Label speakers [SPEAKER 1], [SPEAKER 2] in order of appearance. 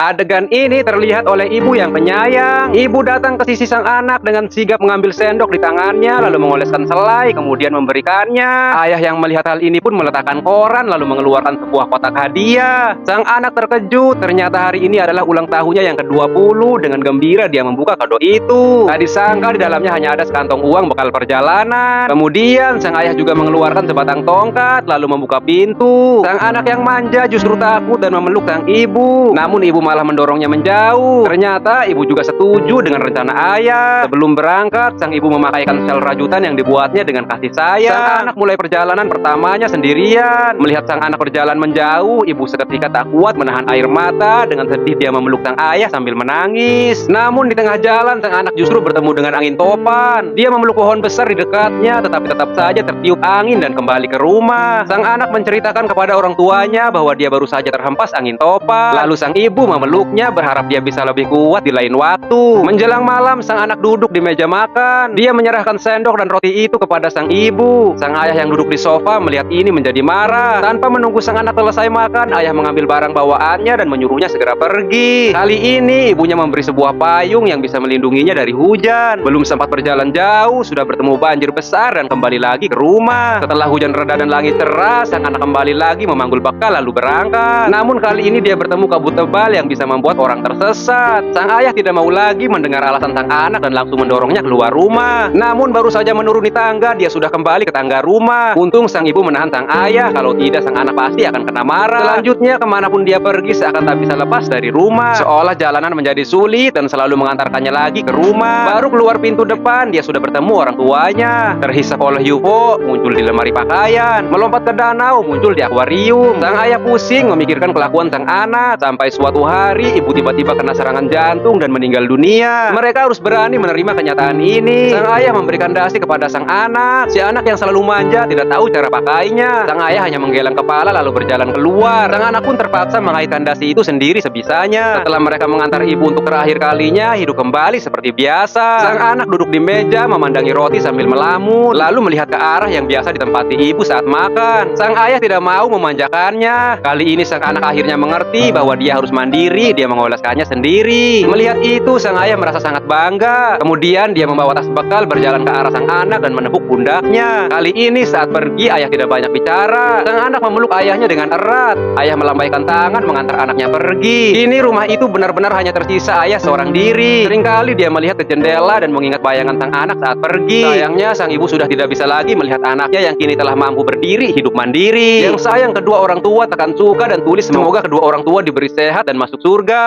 [SPEAKER 1] Adegan ini terlihat oleh ibu yang penyayang. Ibu datang ke sisi sang anak dengan sigap mengambil sendok di tangannya, lalu mengoleskan selai, kemudian memberikannya. Ayah yang melihat hal ini pun meletakkan koran, lalu mengeluarkan sebuah kotak hadiah. Sang anak terkejut, ternyata hari ini adalah ulang tahunnya yang ke-20. Dengan gembira dia membuka kado itu. Tak disangka di dalamnya hanya ada sekantong uang bekal perjalanan. Kemudian sang ayah juga mengeluarkan sebatang tongkat, lalu membuka pintu. Sang anak yang manja justru takut dan memeluk sang ibu. Namun ibu malah mendorongnya menjauh. Ternyata ibu juga setuju dengan rencana ayah. Sebelum berangkat, sang ibu memakaikan sel rajutan yang dibuatnya dengan kasih sayang. Sang anak mulai perjalanan pertamanya sendirian. Melihat sang anak berjalan menjauh, ibu seketika tak kuat menahan air mata. Dengan sedih dia memeluk sang ayah sambil menangis. Namun di tengah jalan, sang anak justru bertemu dengan angin topan. Dia memeluk pohon besar di dekatnya, tetapi tetap saja tertiup angin dan kembali ke rumah. Sang anak menceritakan kepada orang tuanya bahwa dia baru saja terhempas angin topan. Lalu sang ibu memeluknya berharap dia bisa lebih kuat di lain waktu. Menjelang malam, sang anak duduk di meja makan. Dia menyerahkan sendok dan roti itu kepada sang ibu. Sang ayah yang duduk di sofa melihat ini menjadi marah. Tanpa menunggu sang anak selesai makan, ayah mengambil barang bawaannya dan menyuruhnya segera pergi. Kali ini ibunya memberi sebuah payung yang bisa melindunginya dari hujan. Belum sempat berjalan jauh, sudah bertemu banjir besar dan kembali lagi ke rumah. Setelah hujan reda dan langit cerah, sang anak kembali lagi memanggul bekal lalu berangkat. Namun kali ini dia bertemu kabut tebal yang bisa membuat orang tersesat. Sang ayah tidak mau lagi mendengar alasan sang anak dan langsung mendorongnya keluar rumah. Namun baru saja menuruni tangga, dia sudah kembali ke tangga rumah. Untung sang ibu menahan sang ayah, kalau tidak sang anak pasti akan kena marah. Selanjutnya kemanapun dia pergi seakan tak bisa lepas dari rumah. Seolah jalanan menjadi sulit dan selalu mengantarkannya lagi ke rumah. Baru keluar pintu depan, dia sudah bertemu orang tuanya. Terhisap oleh UFO, muncul di lemari pakaian. Melompat ke danau, muncul di akuarium. Sang ayah pusing memikirkan kelakuan sang anak. Sampai suatu hari, ibu tiba-tiba kena serangan jantung dan meninggal dunia. Mereka harus berani menerima kenyataan ini. Sang ayah memberikan dasi kepada sang anak. Si anak yang selalu manja tidak tahu cara pakainya. Sang ayah hanya menggeleng kepala lalu berjalan keluar. Sang anak pun terpaksa mengaitkan dasi itu sendiri sebisanya. Setelah mereka mengantar ibu untuk terakhir kalinya, hidup kembali seperti biasa. Sang anak duduk di meja memandangi roti sambil melamun, lalu melihat ke arah yang biasa ditempati ibu saat makan. Sang ayah tidak mau memanjakannya. Kali ini sang anak akhirnya mengerti bahwa dia harus mandiri, dia mengoleskannya sendiri. Melihat itu, sang ayah merasa sangat bangga. Kemudian dia membawa tas bekal berjalan ke arah sang anak dan menepuk pundaknya. Kali ini saat pergi, ayah tidak banyak bicara. Sang anak memeluk ayahnya dengan erat. Ayah melambaikan tangan mengantar anaknya pergi. Kini rumah itu benar-benar hanya tersisa ayah seorang diri. Seringkali dia melihat ke jendela dan mengingat bayangan sang anak saat pergi. Sayangnya sang ibu sudah tidak bisa lagi melihat anaknya yang kini telah mampu berdiri hidup mandiri. Yang sayang kedua orang tua tekan suka dan tulis semoga kedua orang tua diberi sehat dan masuk surga.